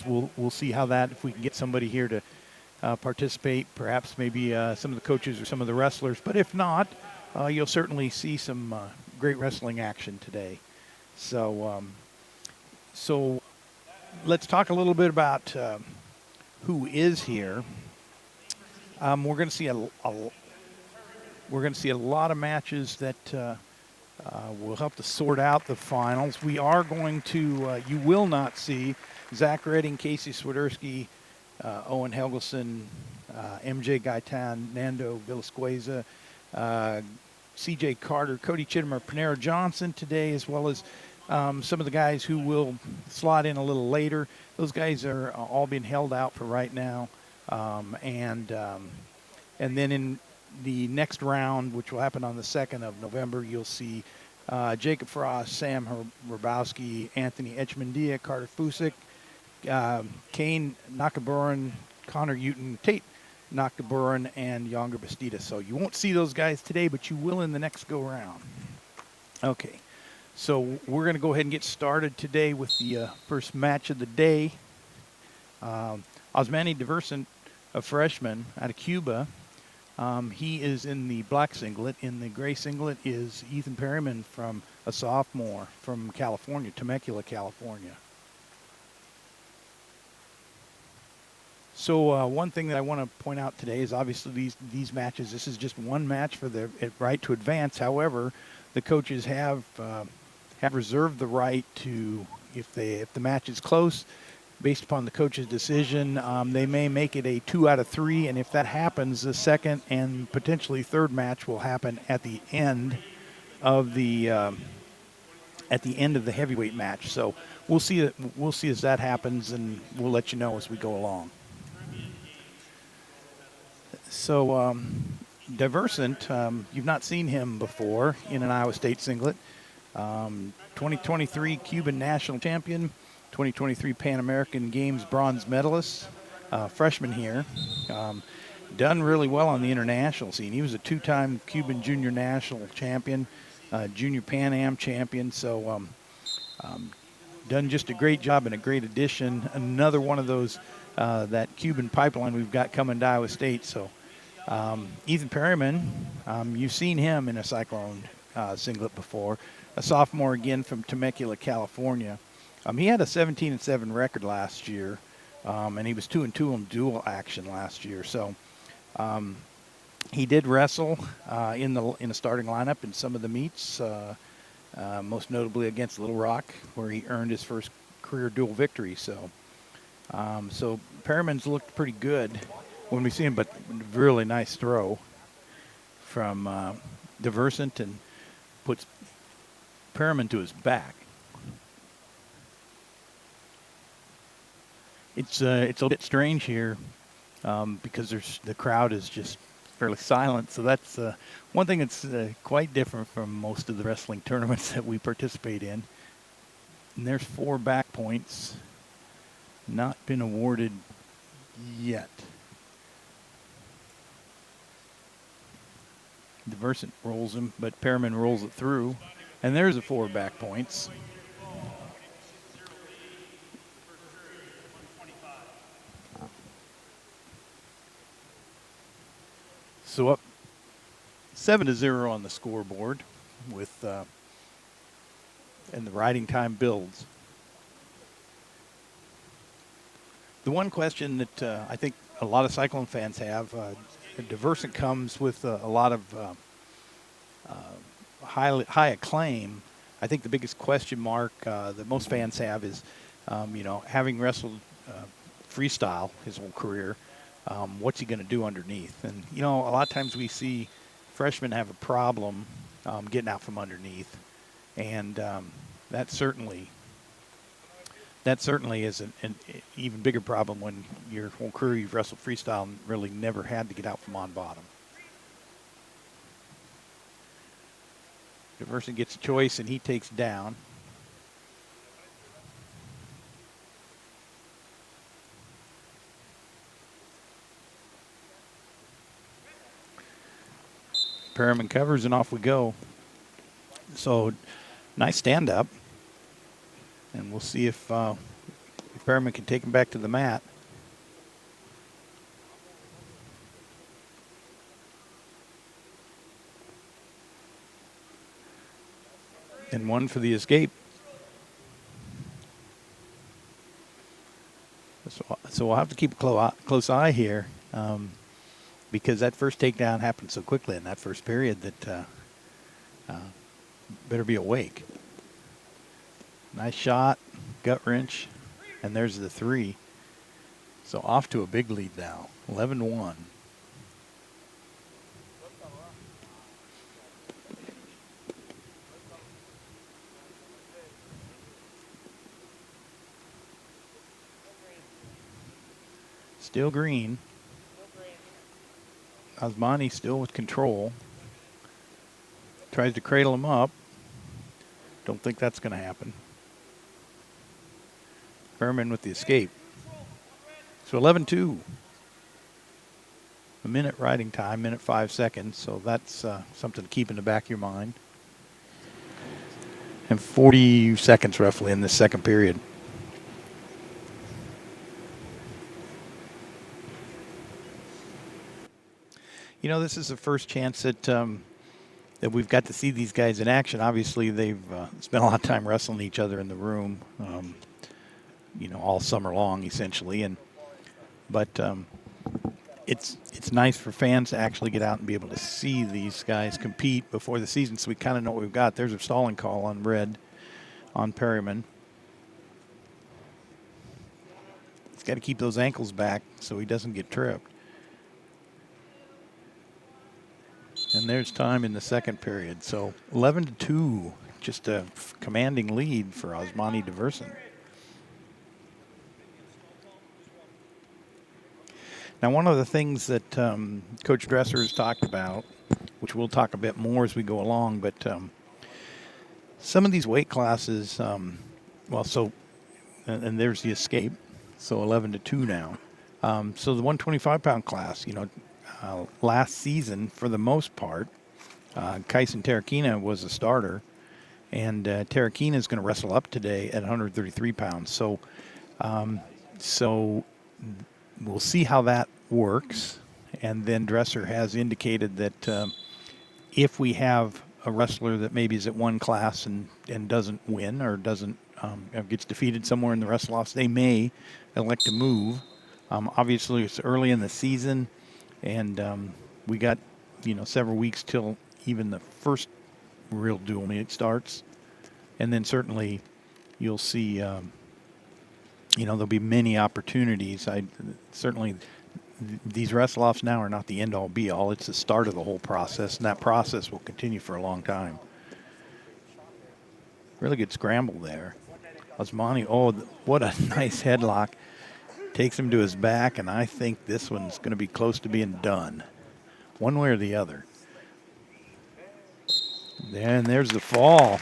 We'll see how that, if we can get somebody here to participate, perhaps maybe some of the coaches or some of the wrestlers. But if not, you'll certainly see some great wrestling action today. So let's talk a little bit about who is here. We're going to see a lot of matches that will help to sort out the finals. We are going to, you will not see Zach Redding, Casey Swiderski, Owen Helgelson, MJ Gaitan, Nando Villasqueza, CJ Carter, Cody Chittimer, Panera Johnson today, as well as some of the guys who will slot in a little later. Those guys are all being held out for right now. And then in the next round, which will happen on the 2nd of November, you'll see Jacob Frost, Sam Herbowski, Anthony Etchmandia, Carter Fusick, Kane Nakaburan, Connor Uten, Tate Nakaburan, and Younger Bastida. So you won't see those guys today, but you will in the next go-round. Okay, so we're going to go ahead and get started today with the first match of the day. Osmany Diversent, a freshman out of Cuba. He is in the black singlet. In the gray singlet is Ethan Perryman, from a sophomore from California, Temecula, California. So one thing that I want to point out today is obviously these matches. This is just one match for the right to advance. However, the coaches have reserved the right to, if the match is close, based upon the coach's decision, they may make it a 2 out of 3, and if that happens, the second and potentially third match will happen at the end of the heavyweight match. So we'll see as that happens, and we'll let you know as we go along. So Diversent, you've not seen him before in an Iowa State singlet. 2023 Cuban national champion, 2023 Pan American Games bronze medalist, freshman here. Done really well on the international scene. He was a 2-time Cuban junior national champion, junior Pan Am champion. So done just a great job and a great addition. Another one of those, that Cuban pipeline we've got coming to Iowa State. So Ethan Perryman, you've seen him in a Cyclone singlet before. A sophomore again from Temecula, California. He had a 17-7 record last year, and he was 2-2 in dual action last year. So he did wrestle in the starting lineup in some of the meets, most notably against Little Rock, where he earned his first career dual victory. So Perryman's looked pretty good when we see him, but really nice throw from Diversent, and puts Perryman to his back. It's a little bit strange here because the crowd is just fairly silent. So that's one thing that's quite different from most of the wrestling tournaments that we participate in. And there's 4 back points, not been awarded yet. Diversent rolls him, but Perryman rolls it through. And there's the 4 back points. So up 7-0 on the scoreboard with, and the riding time builds. The one question that I think a lot of Cyclone fans have, Diversent comes with a lot of high acclaim. I think the biggest question mark that most fans have is, having wrestled freestyle his whole career, what's he going to do underneath? And, a lot of times we see freshmen have a problem getting out from underneath. And that certainly is an even bigger problem when your whole career you've wrestled freestyle and really never had to get out from on bottom. Diversent gets a choice, and he takes down. Perryman covers, and off we go. So nice stand up, and we'll see if Perryman can take him back to the mat. And one for the escape. So we'll have to keep a close eye here because that first takedown happened so quickly in that first period that better be awake. Nice shot, gut wrench, and there's the 3. So off to a big lead now, 11-1. Still green. Osmany still with control. Tries to cradle him up. Don't think that's going to happen. Perryman with the escape. So 11-2. A minute riding time, minute 5 seconds. So that's something to keep in the back of your mind. And 40 seconds roughly in this second period. You know, this is the first chance that that we've got to see these guys in action. Obviously, they've spent a lot of time wrestling each other in the room, you know, all summer long, essentially. But it's nice for fans to actually get out and be able to see these guys compete before the season, so we kind of know what we've got. There's a stalling call on red on Perryman. He's got to keep those ankles back so he doesn't get tripped. And there's time in the second period. So 11-2, just a commanding lead for Osmany Diversent. Now, one of the things that Coach Dresser has talked about, which we'll talk a bit more as we go along, but some of these weight classes, well, so, and there's the escape, so 11-2 now. So the 125-pound class, you know, last season, for the most part, Kyson Terakina was a starter, and Terakina is going to wrestle up today at 133 pounds. So, we'll see how that works. And then Dresser has indicated that if we have a wrestler that maybe is at one class and doesn't win or doesn't gets defeated somewhere in the Wrestle-Offs, they may elect to move. Obviously, it's early in the season. And we got, you know, several weeks till even the first real dual meet starts. And then certainly you'll see, you know, there'll be many opportunities. Certainly these Wrestle-Offs now are not the end-all, be-all. It's the start of the whole process, and that process will continue for a long time. Really good scramble there. Osmany, oh, what a nice headlock. Takes him to his back, and I think this one's going to be close to being done, one way or the other. And there's the fall.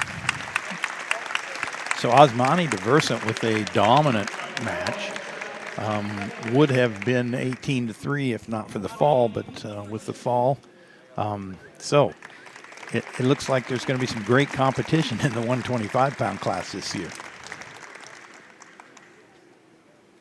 So Osmany Diversent with a dominant match would have been 18-3 if not for the fall, but with the fall. So it looks like there's going to be some great competition in the 125-pound class this year.